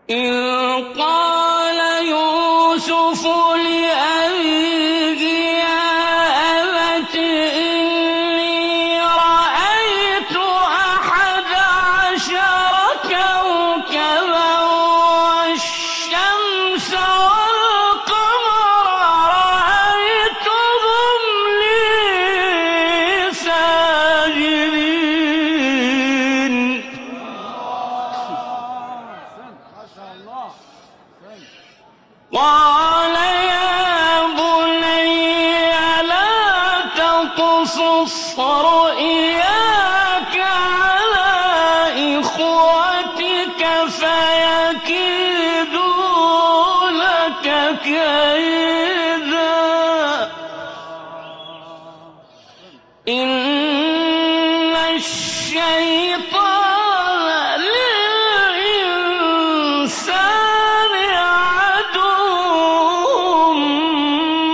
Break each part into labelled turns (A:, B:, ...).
A: إذ قال يوسف لأبيه يا أبت إني رأيت 11 كوكبا والشمس والقمر رأيتهم لي ساجدين. قال يا بني لا تقصص رؤياك على إخوتك فيكيدوا لك كيدا إن الشيطان للإنسان عدو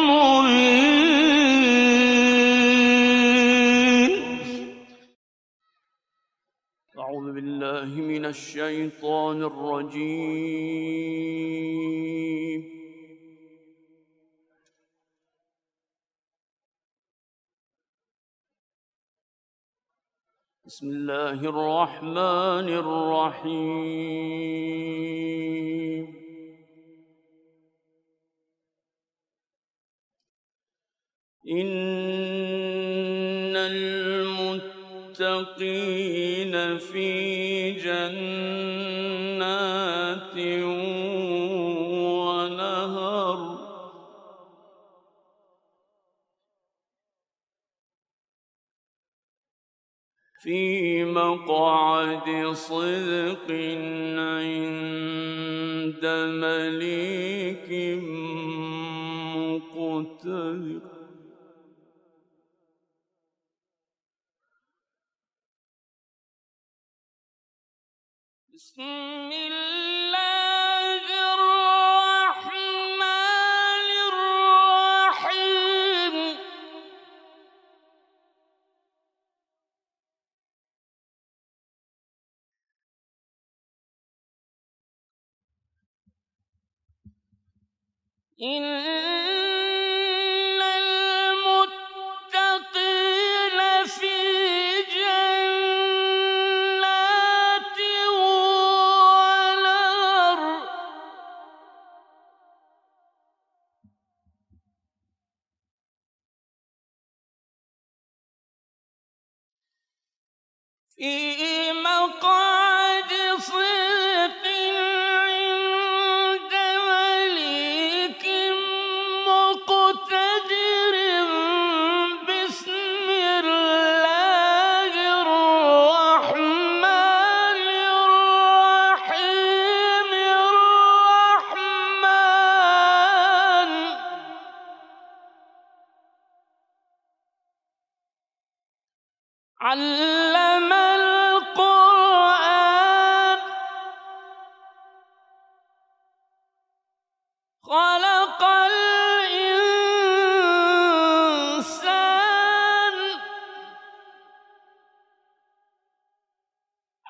A: مبين. أعوذ بالله من الشيطان الرجيم. بسم الله الرحمن الرحيم. إن المتقين في جنات ونهر في مقعد صدق عند مليك مقتدر. بسم الله الرحمن الرحيم. إن المتقين في جنات ونهر في مقعد صدق عند مليك مقتدر. بسم الله الرحمن الرحيم. الرحمن علم القرآن خلق الإنسان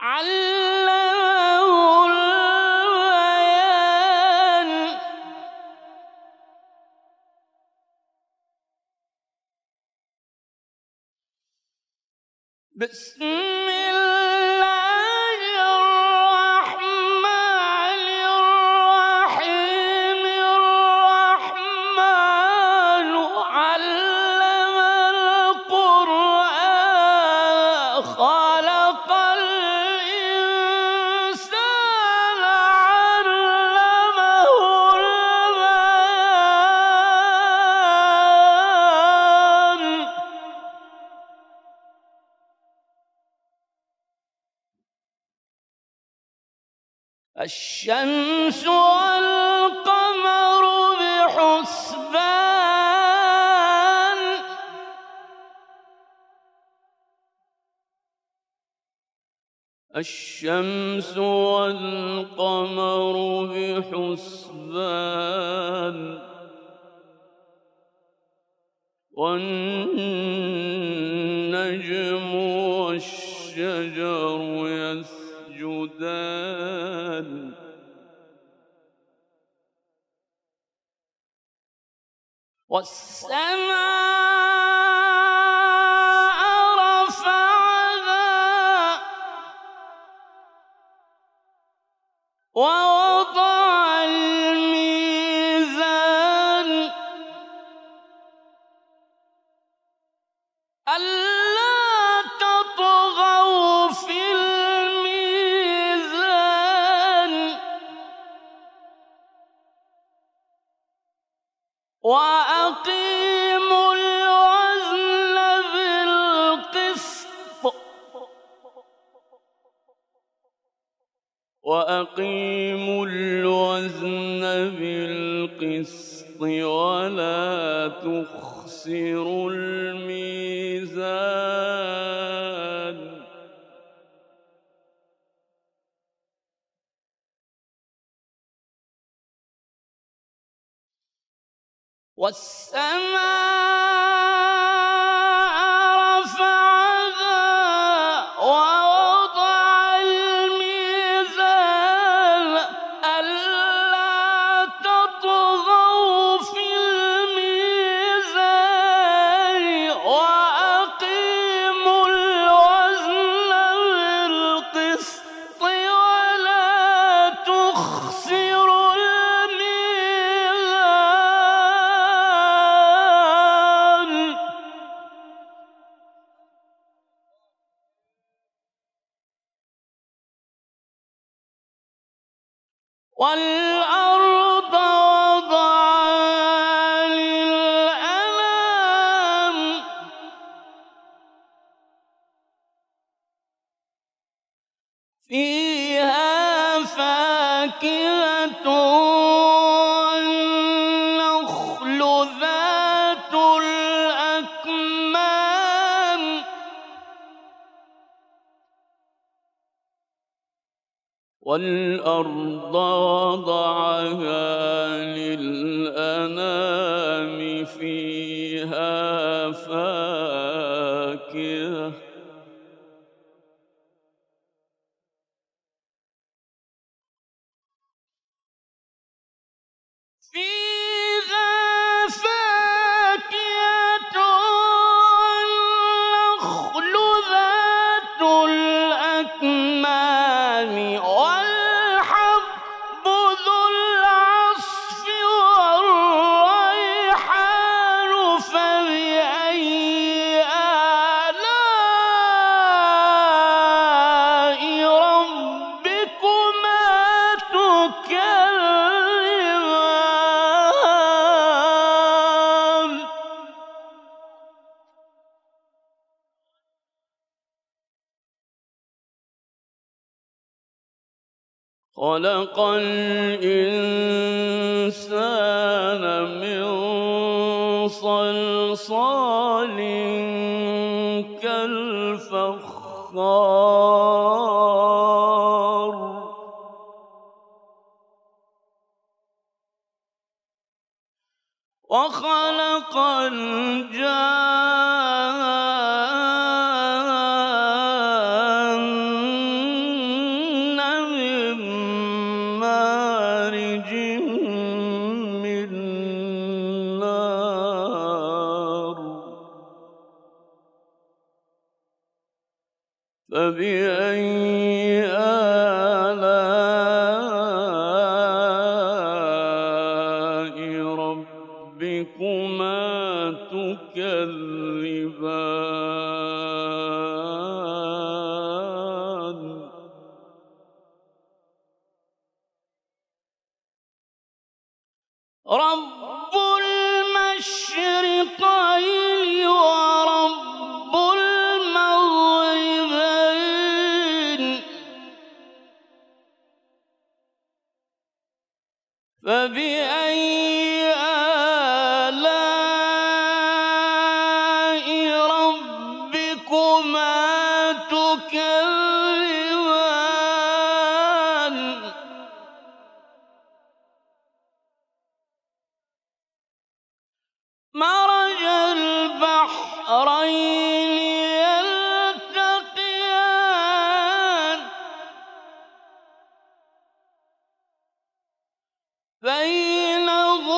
A: علمه البيان. بسم الله الرحمن الرحيم. الرحمن علم القرآن خلق الإنسان علمه البيان. الشمس والقمر بحسبان الشمس والقمر بحسبان والنجم والشجر يسجدان والسماء رفعها ووضع الميزان ألا تطغوا في الميزان وأقيموا الوزن بالقسط ولا تخسروا الميزان والسماء رفعها ووضع الميزان ألا تطغوا في الميزان وأقيموا الوزن بالقسط ولا تخسروا والأرض وضعها للأنام فيها فاكهة والنخل ذات الأكمام والأرض وضعها للأنام فيها فاكهة والنخل ذات الأكمام والحب ذو العصف والريحان فبأي آلاء ربكما تكذبان خلق الإنسان من صلصال كالفخار وخلق الجان من مارج من نار فبأي آلاء ربكما تكذبان رب المشرقين ورب المغربين فبأي آلاء ربكما تكذبان مرج البحرين يلتقيان بينهما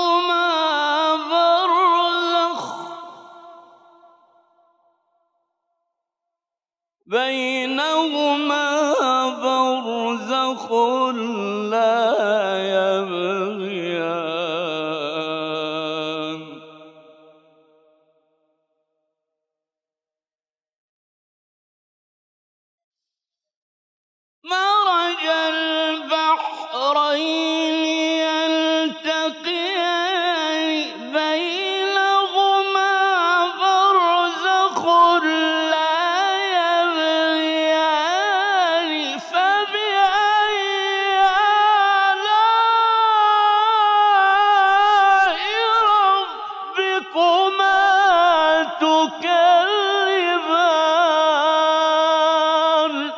A: لا يبغيان مرج البحرين يلتقيان بينهما برزخ لا يبغيان فبأي آلاء ربكما تكذبان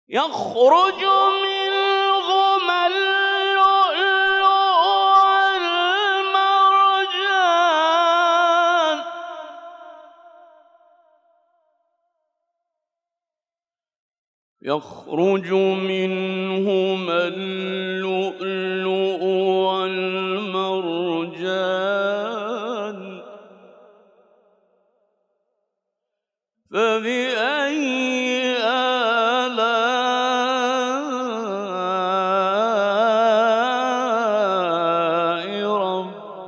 A: يخرج منهما اللؤلؤ والمرجان يخرج منهما اللؤلؤ والمرجان فبأي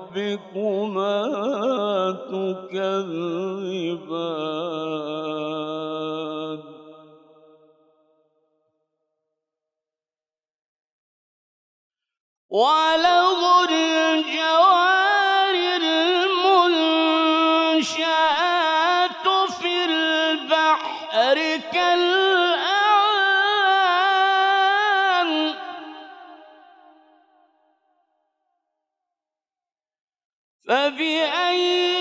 A: ربكما تكذبان وله الجوار المنشآت في البحر كالأعلام فبأي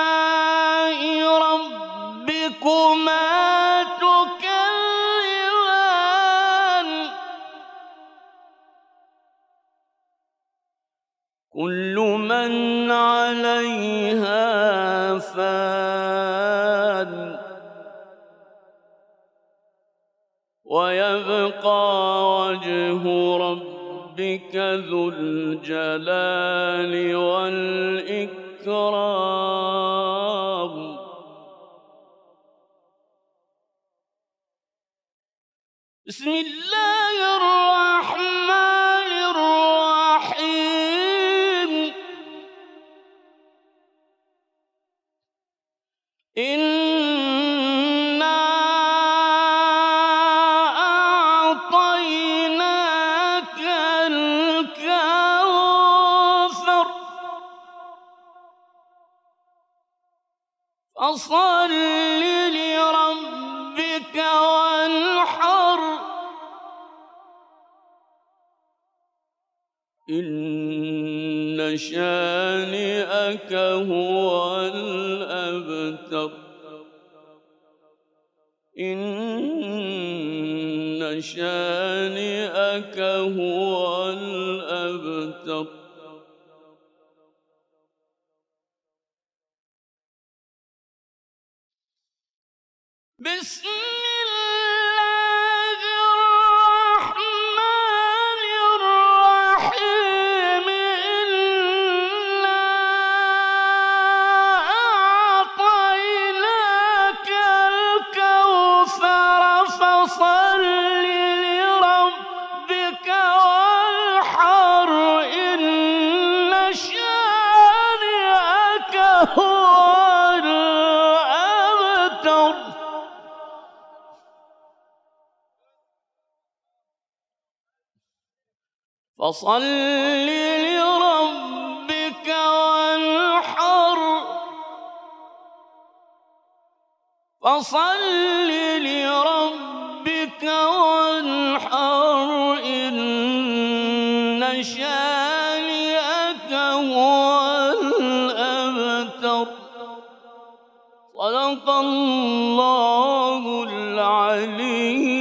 A: آلاء ربكما تكذبان كل من عليها فان ويبقى وجه ربك ذو الجلال والإكرام بسم الله الرحمن الرحيم إنا أعطيناك الكوثر فصل لربك وانحر إن شانئك هو الأبتر إن شانئك هو الأبتر بسم الله الرحمن الرحيم إنا أعطيناك الكوثر فصل لربك وانحر إن شانئك هو الأبتر فصل لربك وانحر فصل لربك وانحر إن شانئك هو الأبتر صدق الله العلي